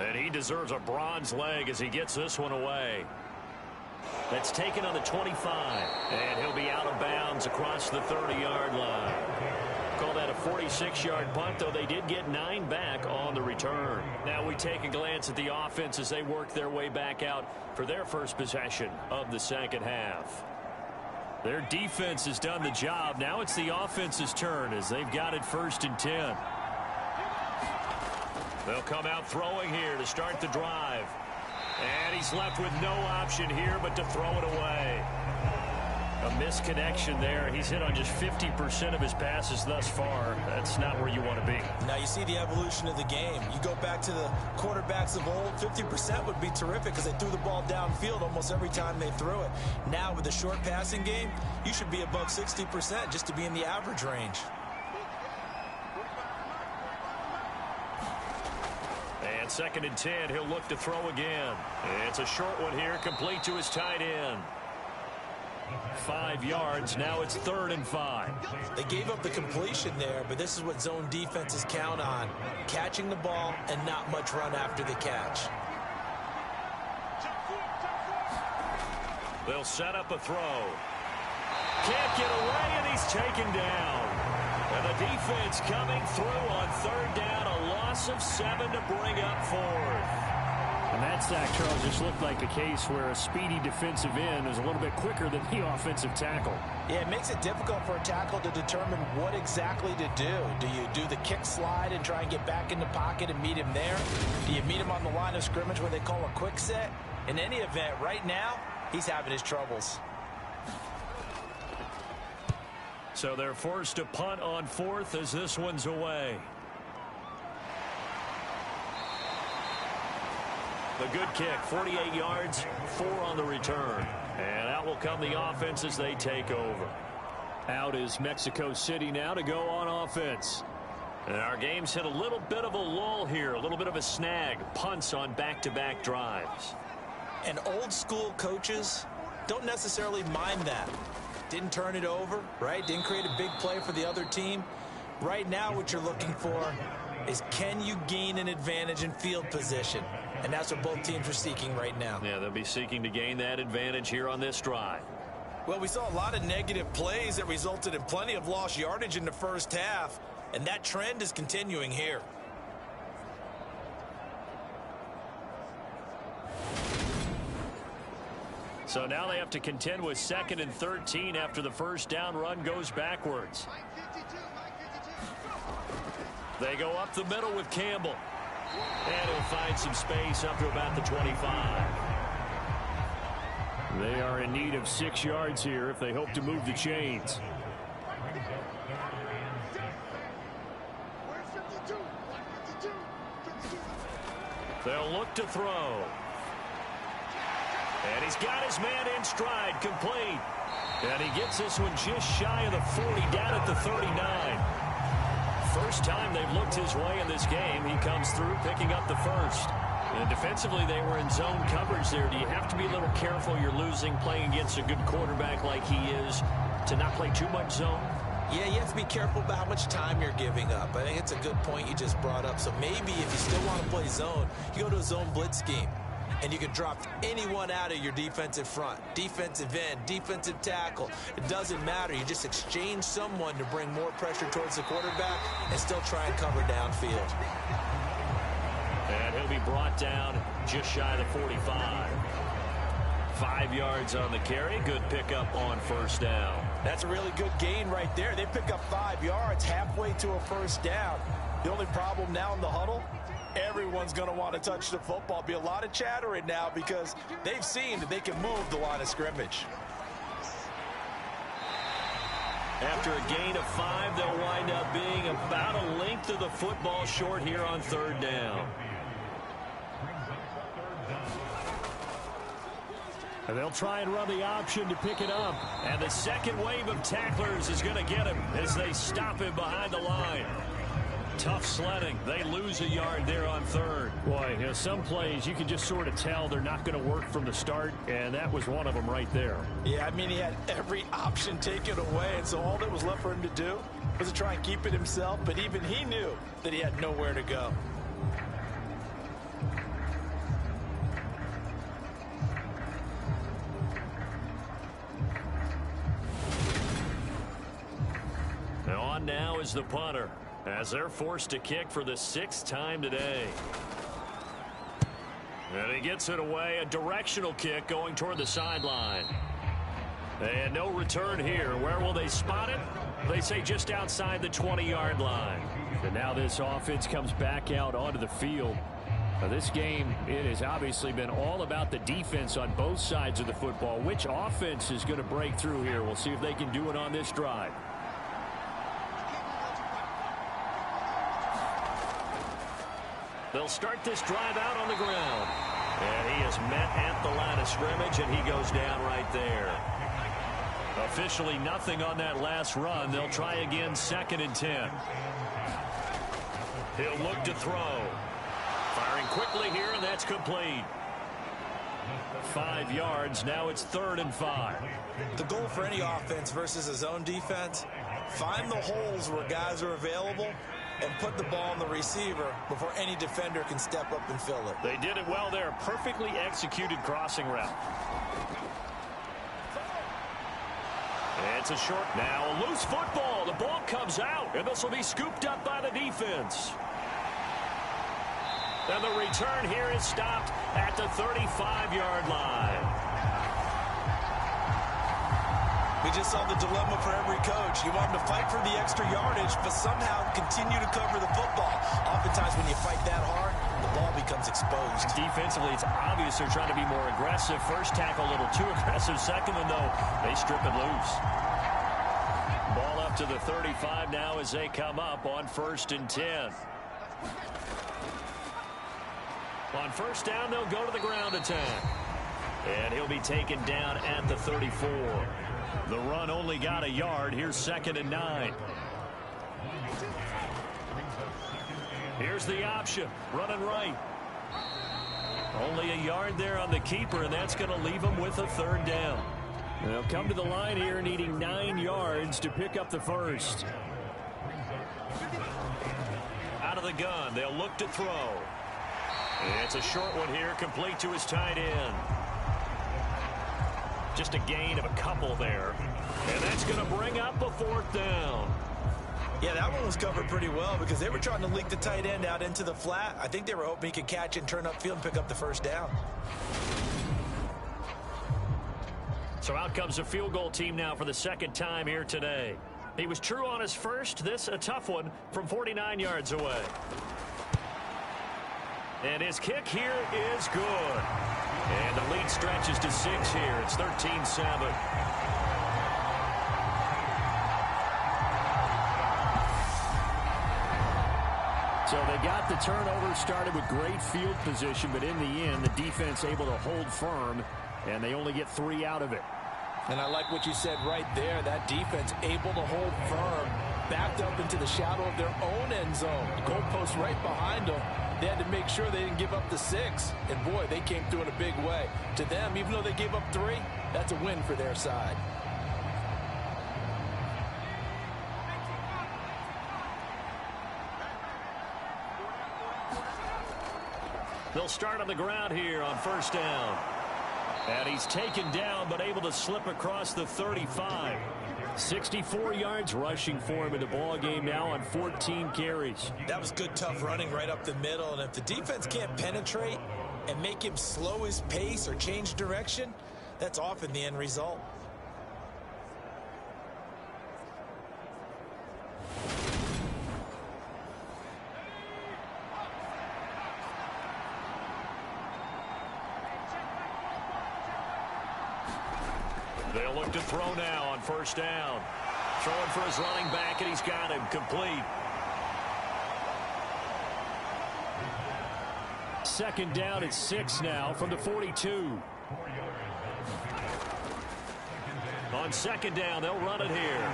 And he deserves a bronze leg as he gets this one away. That's taken on the 25. And he'll be out of bounds across the 30-yard line. Call that a 46-yard punt, though they did get 9 back on the return. Now we take a glance at the offense as they work their way back out for their first possession of the second half. Their defense has done the job. Now it's the offense's turn as they've got it 1st and 10. They'll come out throwing here to start the drive. And he's left with no option here but to throw it away. A misconnection there. He's hit on just 50% of his passes thus far. That's not where you want to be. Now you see the evolution of the game. You go back to the quarterbacks of old, 50% would be terrific because they threw the ball downfield almost every time they threw it. Now with the short passing game, you should be above 60% just to be in the average range. And 2nd and 10, he'll look to throw again. It's a short one here, complete to his tight end. 5 yards. Now it's 3rd and 5. They gave up the completion there, but this is what zone defenses count on. Catching the ball and not much run after the catch. They'll set up a throw. Can't get away, and he's taken down. And the defense coming through on 3rd down. A loss of 7 to bring up 4th. And that sack, Charles, just looked like a case where a speedy defensive end is a little bit quicker than the offensive tackle. Yeah, it makes it difficult for a tackle to determine what exactly to do. Do you do the kick slide and try and get back in the pocket and meet him there? Do you meet him on the line of scrimmage where they call a quick set? In any event, right now, he's having his troubles. So they're forced to punt on 4th as this one's away. The good kick, 48 yards, 4 on the return. And out will come the offense as they take over. Out is Mexico City now to go on offense. And our game's hit a little bit of a lull here, a little bit of a snag. Punts on back-to-back drives. And old school coaches don't necessarily mind that. Didn't turn it over, right? Didn't create a big play for the other team. Right now what you're looking for is, can you gain an advantage in field position? And that's what both teams are seeking right now. Yeah, they'll be seeking to gain that advantage here on this drive. Well, we saw a lot of negative plays that resulted in plenty of lost yardage in the first half, and that trend is continuing here. So now they have to contend with 2nd and 13 after the first down run goes backwards. They go up the middle with Campbell. And he'll find some space up to about the 25. They are in need of 6 yards here if they hope to move the chains. They'll look to throw. And he's got his man in stride, complete. And he gets this one just shy of the 40, down at the 39. First time they've looked his way in this game. He comes through picking up the first. And defensively, they were in zone coverage there. Do you have to be a little careful? You're losing playing against a good quarterback like he is to not play too much zone? Yeah, you have to be careful about how much time you're giving up. I think it's a good point you just brought up. So maybe if you still want to play zone, you go to a zone blitz scheme. And you can drop anyone out of your defensive front. Defensive end, defensive tackle. It doesn't matter. You just exchange someone to bring more pressure towards the quarterback and still try and cover downfield. And he'll be brought down just shy of the 45. 5 yards on the carry. Good pickup on first down. That's a really good gain right there. They pick up 5 yards halfway to a first down. The only problem now in the huddle, everyone's going to want to touch the football. Be a lot of chattering now because they've seen that they can move the line of scrimmage. After a gain of 5, they'll wind up being about a length of the football short here on 3rd down. And they'll try and run the option to pick it up. And the second wave of tacklers is going to get him as they stop him behind the line. Tough sledding. They lose a yard there on 3rd. Boy, you know, some plays you can just sort of tell they're not going to work from the start, and that was one of them right there. Yeah, I mean, he had every option taken away, and so all that was left for him to do was to try and keep it himself, but even he knew that he had nowhere to go. on now as the punter, as they're forced to kick for the 6th time today. And he gets it away, a directional kick going toward the sideline. And no return here. Where will they spot it? They say just outside the 20-yard line. And now this offense comes back out onto the field. Now this game, it has obviously been all about the defense on both sides of the football. Which offense is going to break through here? We'll see if they can do it on this drive. They'll start this drive out on the ground. And he is met at the line of scrimmage, and he goes down right there. Officially nothing on that last run. They'll try again, 2nd and 10. He'll look to throw. Firing quickly here, and that's complete. 5 yards. Now it's 3rd and 5. The goal for any offense versus a zone defense, find the holes where guys are available and put the ball on the receiver before any defender can step up and fill it. They did it well there. Perfectly executed crossing route. It's a short. Now a loose football. The ball comes out, and this will be scooped up by the defense. And the return here is stopped at the 35-yard line. We just saw the dilemma for every coach. You want them to fight for the extra yardage, but somehow continue to cover the football. Oftentimes when you fight that hard, the ball becomes exposed. Defensively, it's obvious they're trying to be more aggressive. First tackle a little too aggressive. Second one, though, they strip it loose. Ball up to the 35 now as they come up on 1st and 10. On 1st down, they'll go to the ground attack. And he'll be taken down at the 34. The run only got a yard. Here's 2nd and 9. Here's the option. Running right. Only a yard there on the keeper, and that's going to leave him with a 3rd down. They'll come to the line here needing 9 yards to pick up the 1st. Out of the gun, they'll look to throw. It's a short one here, complete to his tight end. Just a gain of a couple there. And that's going to bring up a 4th down. Yeah, that one was covered pretty well because they were trying to leak the tight end out into the flat. I think they were hoping he could catch it and turn upfield and pick up the 1st down. So out comes a field goal team now for the 2nd time here today. He was true on his first. This a tough one from 49 yards away. And his kick here is good. And the lead stretches to 6 here. It's 13-7. So they got the turnover, started with great field position, but in the end, the defense able to hold firm, and they only get 3 out of it. And I like what you said right there. That defense able to hold firm, backed up into the shadow of their own end zone. The goalpost right behind them. They had to make sure they didn't give up the 6. And, boy, they came through in a big way. To them, even though they gave up 3, that's a win for their side. They'll start on the ground here on 1st down. And he's taken down but able to slip across the 35. 64 yards rushing for him in the ball game now on 14 carries. That was good, tough running right up the middle. And if the defense can't penetrate and make him slow his pace or change direction, that's often the end result. They'll look to throw now on 1st down. Throwing for his running back, and he's got him complete. 2nd down at 6 now from the 42. On 2nd down, they'll run it here.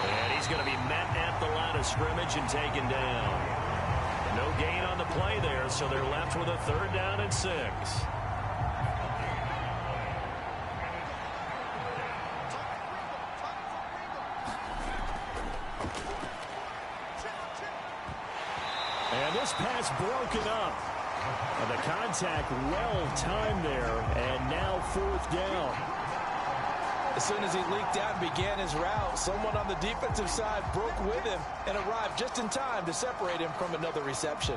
And he's going to be met at the line of scrimmage and taken down. No gain on the play there, so they're left with a 3rd down and 6. And this pass broken up. And the contact well timed there, and now 4th down. As soon as he leaked out and began his route, someone on the defensive side broke with him and arrived just in time to separate him from another reception.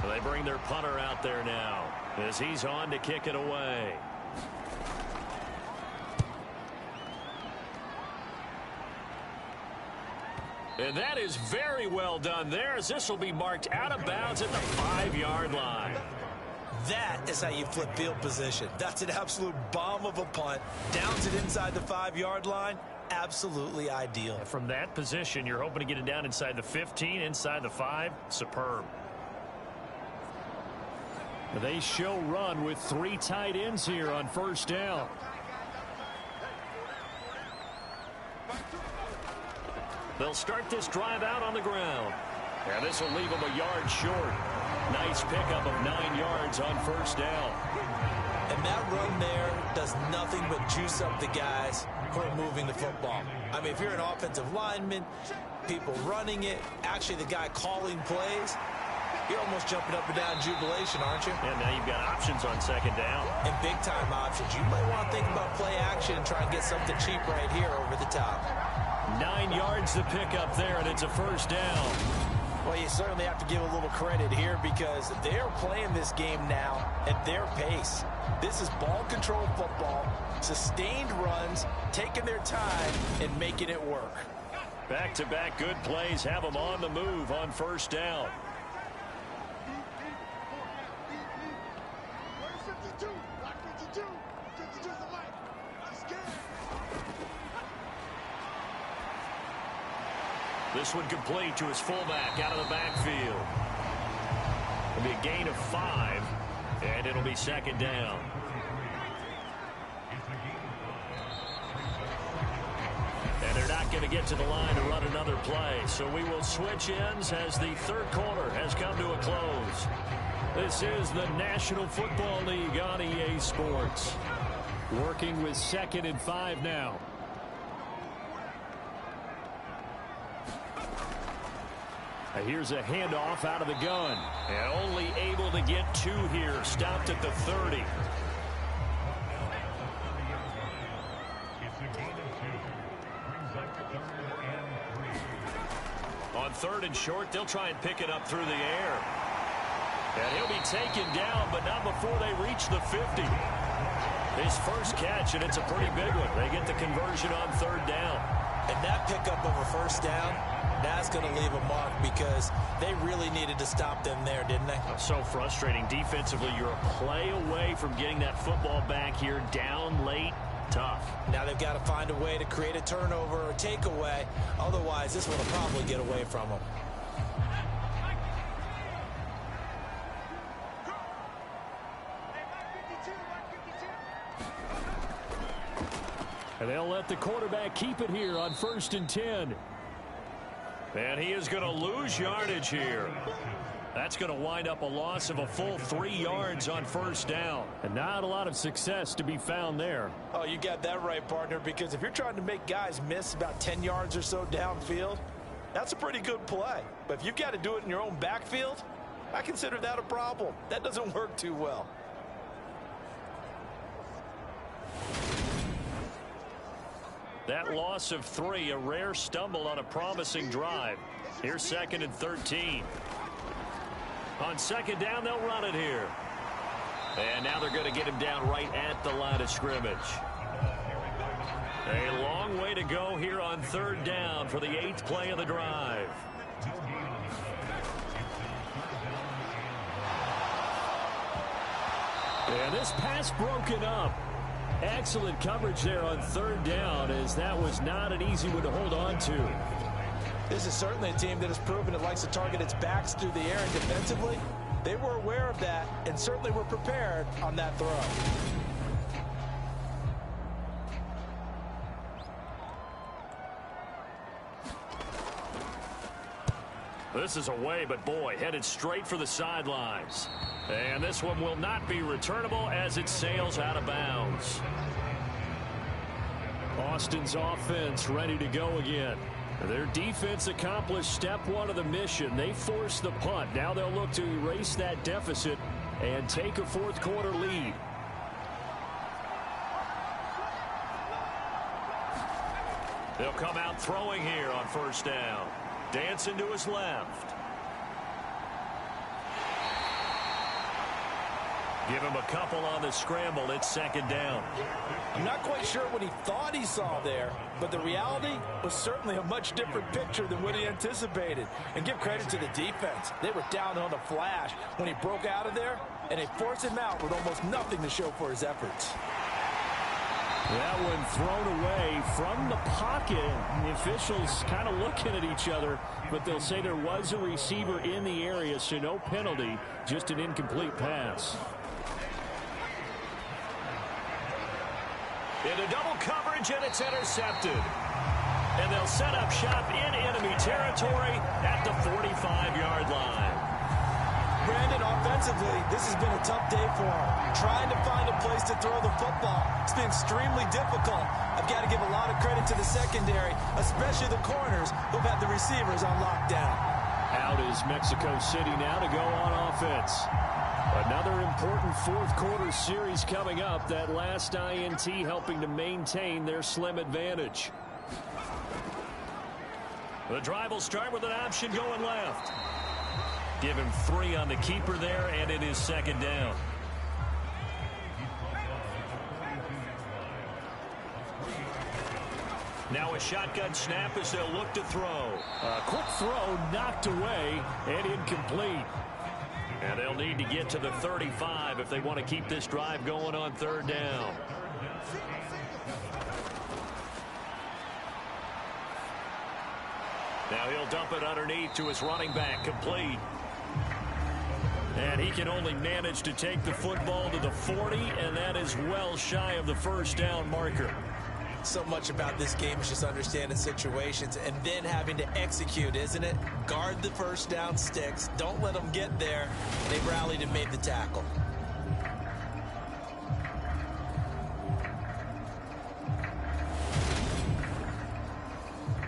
They bring their punter out there now as he's on to kick it away. And that is very well done there, as this will be marked out of bounds at the 5-yard line. That is how you flip field position. That's an absolute bomb of a punt. Downs it inside the 5-yard line. Absolutely ideal. From that position, you're hoping to get it down inside the 15, inside the 5. Superb. They show run with 3 tight ends here on first down. They'll start this drive out on the ground. And this will leave them a yard short. Nice pickup of 9 yards on first down. And that run there does nothing but juice up the guys who are moving the football. I mean, if you're an offensive lineman, people running it, actually the guy calling plays, you're almost jumping up and down in jubilation, aren't you? And now you've got options on second down. And big-time options. You might want to think about play action and try and get something cheap right here over the top. 9 yards to pick up there, and it's a first down. Well, you certainly have to give a little credit here because they're playing this game now at their pace. This is ball control football, sustained runs, taking their time and making it work. Back-to-back good plays have them on the move on first down. This one complete to his fullback out of the backfield. It'll be a gain of 5, and it'll be second down. And they're not going to get to the line to run another play, so we will switch ends as the third quarter has come to a close. This is the National Football League on EA Sports. Working with 2nd and 5 now. Here's a handoff out of the gun. And only able to get 2 here. Stopped at the 30. On 3rd and short, they'll try and pick it up through the air. And he'll be taken down, but not before they reach the 50. His first catch, and it's a pretty big one. They get the conversion on 3rd down. And that pickup of a first down, that's going to leave a mark because they really needed to stop them there, didn't they? So frustrating. Defensively, you're a play away from getting that football back here down late. Tough. Now they've got to find a way to create a turnover or takeaway. Otherwise, this one will probably get away from them. And they'll let the quarterback keep it here on 1st and 10. And he is going to lose yardage here. That's going to wind up a loss of a full 3 yards on first down. And not a lot of success to be found there. Oh, you got that right, partner, because if you're trying to make guys miss about 10 yards or so downfield, that's a pretty good play. But if you've got to do it in your own backfield, I consider that a problem. That doesn't work too well. That loss of 3, a rare stumble on a promising drive. Here's 2nd and 13. On 2nd down, they'll run it here. And now they're going to get him down right at the line of scrimmage. A long way to go here on 3rd down for the 8th play of the drive. And this pass broken up. Excellent coverage there on 3rd down, as that was not an easy one to hold on to. This is certainly a team that has proven it likes to target its backs through the air, and defensively, they were aware of that and certainly were prepared on that throw. This is away, but boy, headed straight for the sidelines. And this one will not be returnable as it sails out of bounds. Austin's offense ready to go again. Their defense accomplished step one of the mission. They forced the punt. Now they'll look to erase that deficit and take a fourth quarter lead. They'll come out throwing here on first down. Dancing to his left. Give him a couple on the scramble. It's second down. I'm not quite sure what he thought he saw there, but the reality was certainly a much different picture than what he anticipated. And give credit to the defense. They were down on the flash when he broke out of there, and they forced him out with almost nothing to show for his efforts. That one thrown away from the pocket. The officials kind of looking at each other, but they'll say there was a receiver in the area, so no penalty, just an incomplete pass. Into double coverage, and it's intercepted. And they'll set up shop in enemy territory at the 45-yard line. Brandon, offensively, this has been a tough day for him. Trying to find a place to throw the football. It's been extremely difficult. I've got to give a lot of credit to the secondary, especially the corners who've had the receivers on lockdown. Out is Mexico City now to go on offense. Another important fourth quarter series coming up. That last INT helping to maintain their slim advantage. The drive will start with an option going left. Give him 3 on the keeper there, and it is second down. Now a shotgun snap as they'll look to throw. A quick throw knocked away and incomplete. And they'll need to get to the 35 if they want to keep this drive going on third down. Now he'll dump it underneath to his running back, complete. And he can only manage to take the football to the 40, and that is well shy of the first down marker. So much about this game is just understanding situations and then having to execute, isn't it? Guard the first down sticks. Don't let them get there. They rallied and made the tackle.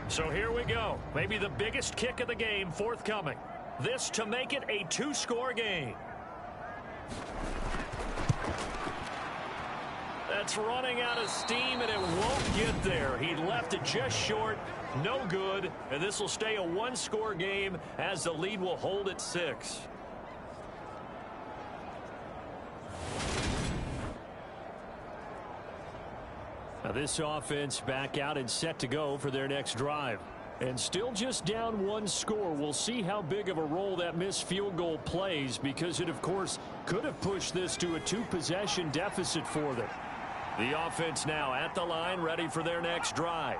So here we go. Maybe the biggest kick of the game forthcoming. This to make it a 2-score game. That's running out of steam, and it won't get there. He left it just short. No good. And this will stay a 1-score game as the lead will hold at 6. Now this offense back out and set to go for their next drive. And still just down 1 score. We'll see how big of a role that missed field goal plays, because it, of course, could have pushed this to a 2-possession deficit for them. The offense now at the line, ready for their next drive.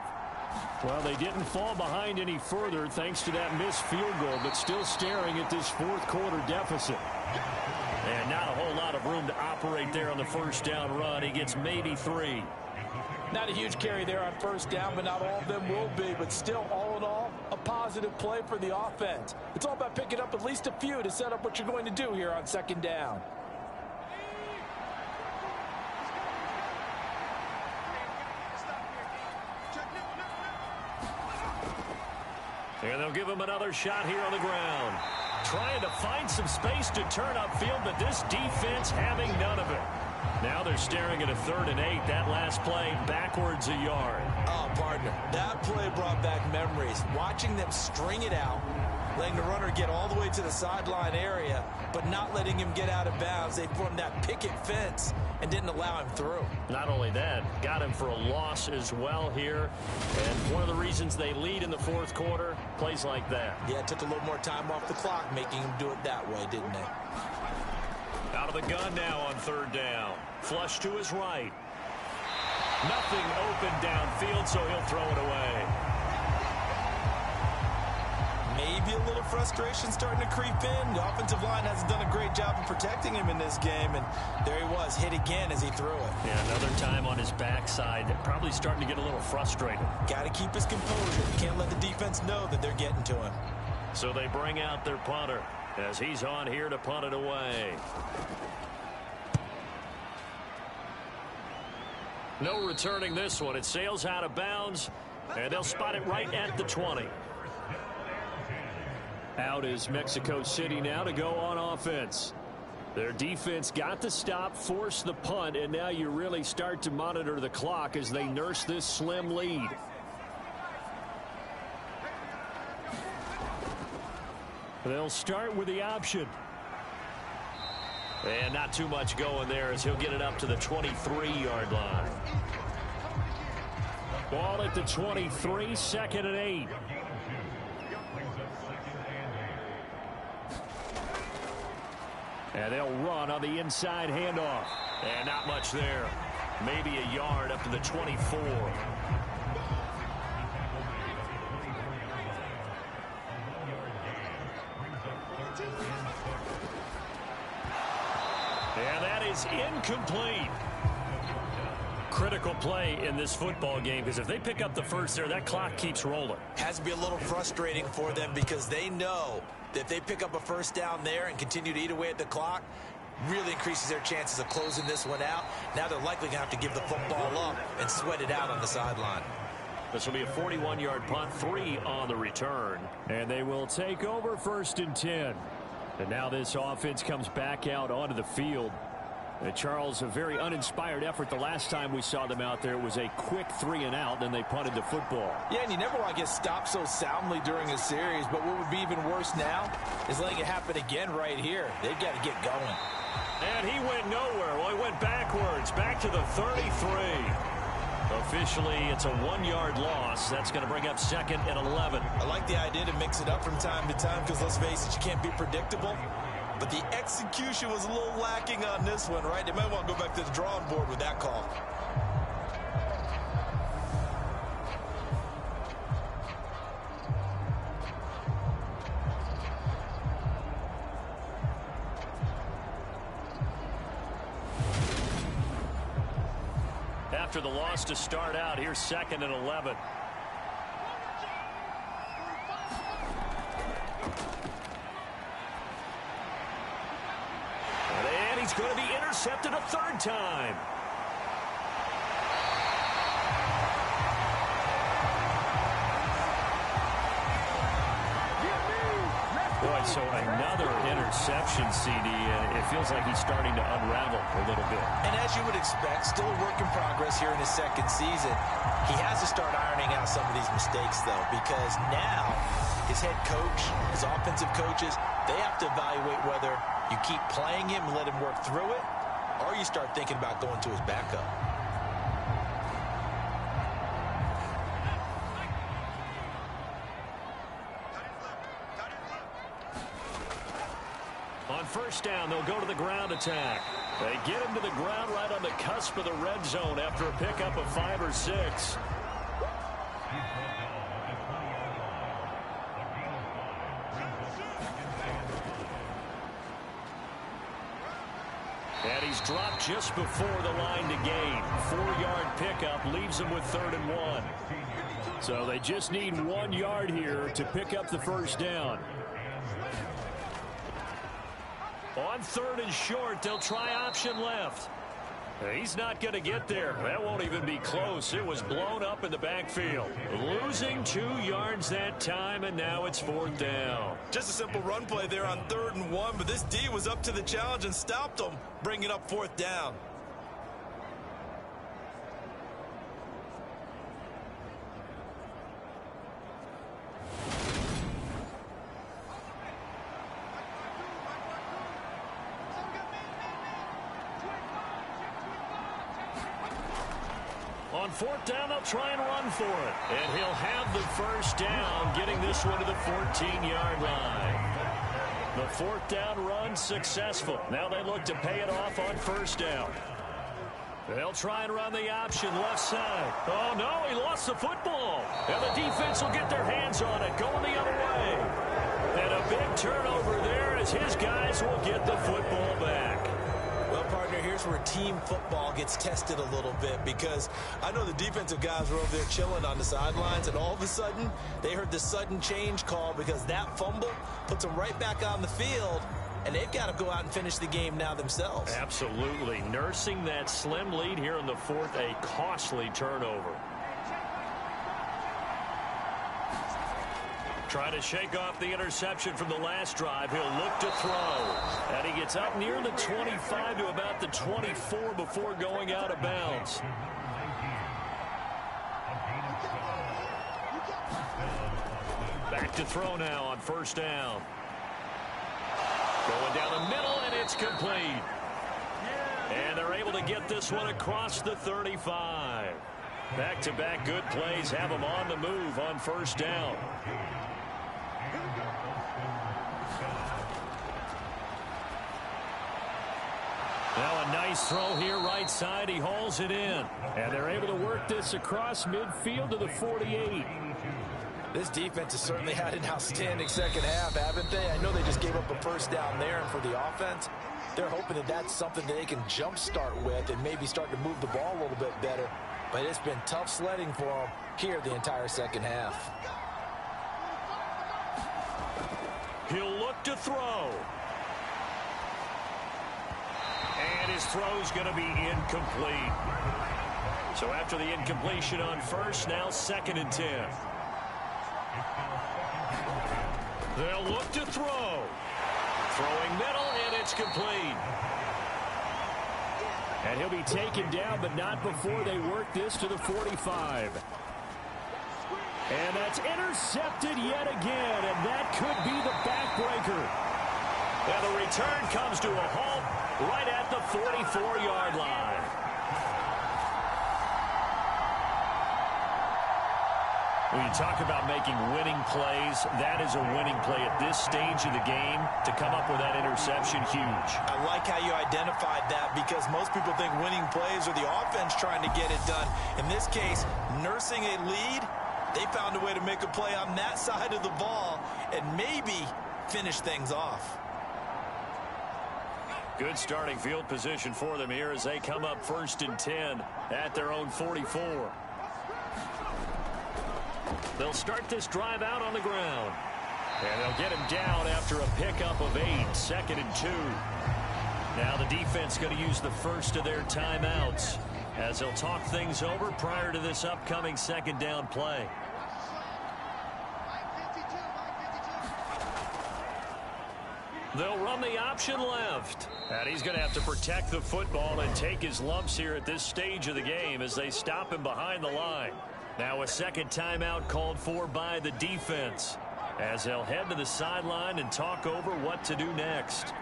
Well, they didn't fall behind any further thanks to that missed field goal, but still staring at this fourth quarter deficit. And not a whole lot of room to operate there on the first down run. He gets maybe 3. Not a huge carry there on first down, but not all of them will be. But still, all in all, a positive play for the offense. It's all about picking up at least a few to set up what you're going to do here on second down. And they'll give him another shot here on the ground. Trying to find some space to turn upfield, but this defense having none of it. Now they're staring at a 3rd and 8. That last play backwards a yard. Oh, partner, that play brought back memories. Watching them string it out, letting the runner get all the way to the sideline area, but not letting him get out of bounds. They formed that picket fence and didn't allow him through. Not only that, got him for a loss as well here. And one of the reasons they lead in the fourth quarter, plays like that. Yeah, it took a little more time off the clock, making him do it that way, didn't they? Out of the gun now on 3rd down. Flush to his right. Nothing open downfield, so he'll throw it away. Maybe a little frustration starting to creep in. The offensive line hasn't done a great job of protecting him in this game, and there he was, hit again as he threw it. Yeah, another time on his backside. Probably starting to get a little frustrated. Got to keep his composure. Can't let the defense know that they're getting to him. So they bring out their punter as he's on here to punt it away. No returning this one. It sails out of bounds, And they'll spot it right at the 20. Out is Mexico City now to go on offense. Their defense got the stop, forced the punt, and now you really start to monitor the clock as they nurse this slim lead. They'll start with the option. And not too much going there as he'll get it up to the 23-yard line. Ball at the 23, 2nd and 8. And they'll run on the inside handoff. And not much there. Maybe a yard up to the 24. And that is incomplete. Critical play in this football game, because if they pick up the first there, that clock keeps rolling. Has to be a little frustrating for them because they know that if they pick up a first down there and continue to eat away at the clock, really increases their chances of closing this one out. Now they're likely going to have to give the football up and sweat it out on the sideline. This will be a 41-yard punt, 3 on the return. And they will take over 1st and 10. And now this offense comes back out onto the field. Charles, a very uninspired effort the last time we saw them out there. It was a quick 3 and out, then they punted the football. Yeah, and you never want to get stopped so soundly during a series, but what would be even worse now is letting it happen again right here. They've got to get going. And he went nowhere. Well, he went backwards, back to the 33. Officially, it's a 1-yard loss. That's going to bring up 2nd and 11. I like the idea to mix it up from time to time because, let's face it, you can't be predictable. But the execution was a little lacking on this one, right? They might want to go back to the drawing board with that call. After the loss to start out, here's 2nd and 11. And he's going to be intercepted a 3rd time. Boy, so another interception, CD, and it feels like he's starting to unravel a little bit. And as you would expect, still a work in progress here in his 2nd season. He has to start ironing out some of these mistakes, though, because now his head coach, his offensive coaches, they have to evaluate whether you keep playing him and let him work through it, or you start thinking about going to his backup. On 1st down, they'll go to the ground attack. They get him to the ground right on the cusp of the red zone after a pickup of 5 or 6. And he's dropped just before the line to gain. 4-yard pickup leaves him with 3rd and 1. So they just need 1 yard here to pick up the 1st down. On 3rd and short, they'll try option left. He's not going to get there. That won't even be close. It was blown up in the backfield. Losing 2 yards that time, and now it's 4th down. Just a simple run play there on 3rd and 1, but this D was up to the challenge and stopped him, bringing up 4th down. On 4th down, they'll try and run for it. And he'll have the 1st down, getting this one to the 14-yard line. The 4th down run successful. Now they look to pay it off on 1st down. They'll try and run the option left side. Oh, no, he lost the football. And the defense will get their hands on it, going the other way. And a big turnover there as his guys will get the football back. Well, partner, here's where team football gets tested a little bit because I know the defensive guys were over there chilling on the sidelines, and all of a sudden, they heard the sudden change call because that fumble puts them right back on the field, and they've got to go out and finish the game now themselves. Absolutely. Nursing that slim lead here in the 4th, a costly turnover. Trying to shake off the interception from the last drive. He'll look to throw. And he gets up near the 25 to about the 24 before going out of bounds. Back to throw now on first down. Going down the middle, and it's complete. And they're able to get this one across the 35. Back-to-back good plays have them on the move on first down. Now a nice throw here right side. He hauls it in. And they're able to work this across midfield to the 48. This defense has certainly had an outstanding second half, haven't they? I know they just gave up a first down there, and for the offense, they're hoping that that's something that they can jumpstart with and maybe start to move the ball a little bit better. But it's been tough sledding for them here the entire second half. He'll look to throw. And his throw's going to be incomplete. So after the incompletion on first, now 2nd and 10. They'll look to throw. Throwing middle, and it's complete. And he'll be taken down, but not before they work this to the 45. And that's intercepted yet again, and that could be the backbreaker. And the return comes to a halt right at the 44-yard line. When you talk about making winning plays, that is a winning play at this stage of the game. To come up with that interception, huge. I like how you identified that, because most people think winning plays are the offense trying to get it done. In this case, nursing a lead, they found a way to make a play on that side of the ball and maybe finish things off. Good starting field position for them here as they come up 1st and 10 at their own 44. They'll start this drive out on the ground. And they'll get him down after a pickup of 8, 2nd and 2. Now the defense going to use the first of their timeouts as they'll talk things over prior to this upcoming 2nd down play. They'll run the option left. And he's going to have to protect the football and take his lumps here at this stage of the game as they stop him behind the line. Now a 2nd timeout called for by the defense as they'll head to the sideline and talk over what to do next.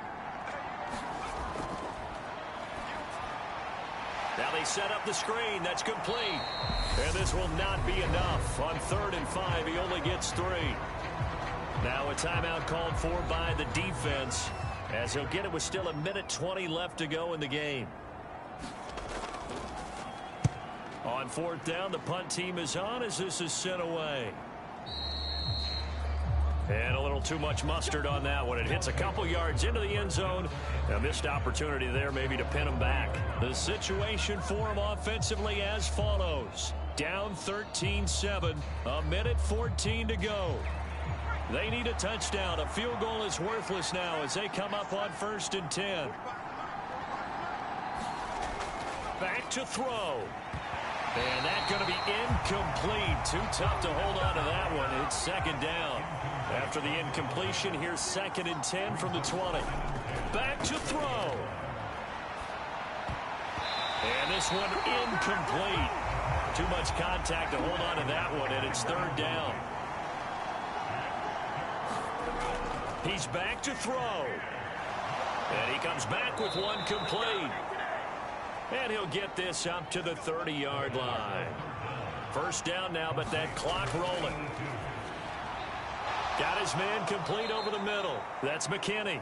Now they set up the screen. That's complete. And this will not be enough. On 3rd and 5, he only gets 3. Now a timeout called for by the defense as he'll get it with still 1:20 left to go in the game. On 4th down, the punt team is on as this is sent away. And a little too much mustard on that one. It hits a couple yards into the end zone. A missed opportunity there maybe to pin them back. The situation for them offensively as follows. Down 13-7, 1:14 to go. They need a touchdown. A field goal is worthless now as they come up on 1st and 10. Back to throw. And that's going to be incomplete. Too tough to hold on to that one. It's 2nd down. After the incompletion, here's 2nd and 10 from the 20. Back to throw. And this one incomplete. Too much contact to hold on to that one, and it's 3rd down. He's back to throw. And he comes back with one complete. And he'll get this up to the 30-yard line. 1st down now, but that clock rolling. Got his man complete over the middle. That's McKinney.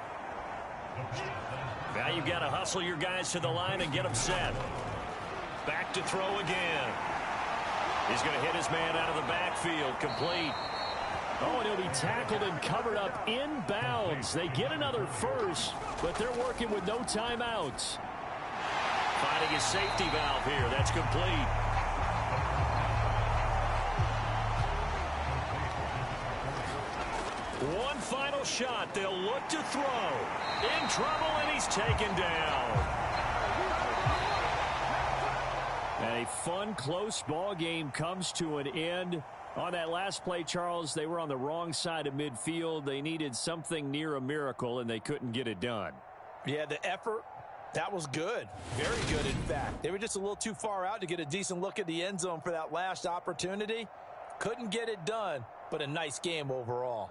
Now you've got to hustle your guys to the line and get them set. Back to throw again. He's going to hit his man out of the backfield. Complete. Oh, and he'll be tackled and covered up inbounds. They get another first, but they're working with no timeouts. Finding his safety valve here. That's complete. One final shot. They'll look to throw. In trouble, and he's taken down. And a fun, close ball game comes to an end. On that last play, Charles, they were on the wrong side of midfield. They needed something near a miracle, and they couldn't get it done. Yeah, the effort, that was good. Very good, in fact. They were just a little too far out to get a decent look at the end zone for that last opportunity. Couldn't get it done, but a nice game overall.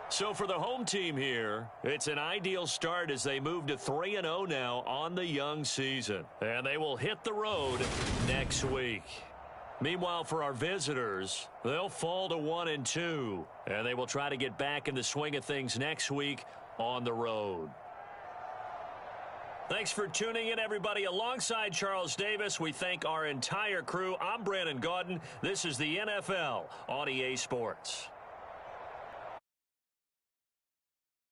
So for the home team here, it's an ideal start as they move to 3-0 now on the young season. And they will hit the road next week. Meanwhile, for our visitors, they'll fall to 1-2. And they will try to get back in the swing of things next week on the road. Thanks for tuning in, everybody. Alongside Charles Davis, we thank our entire crew. I'm Brandon Gaudin. This is the NFL on EA Sports.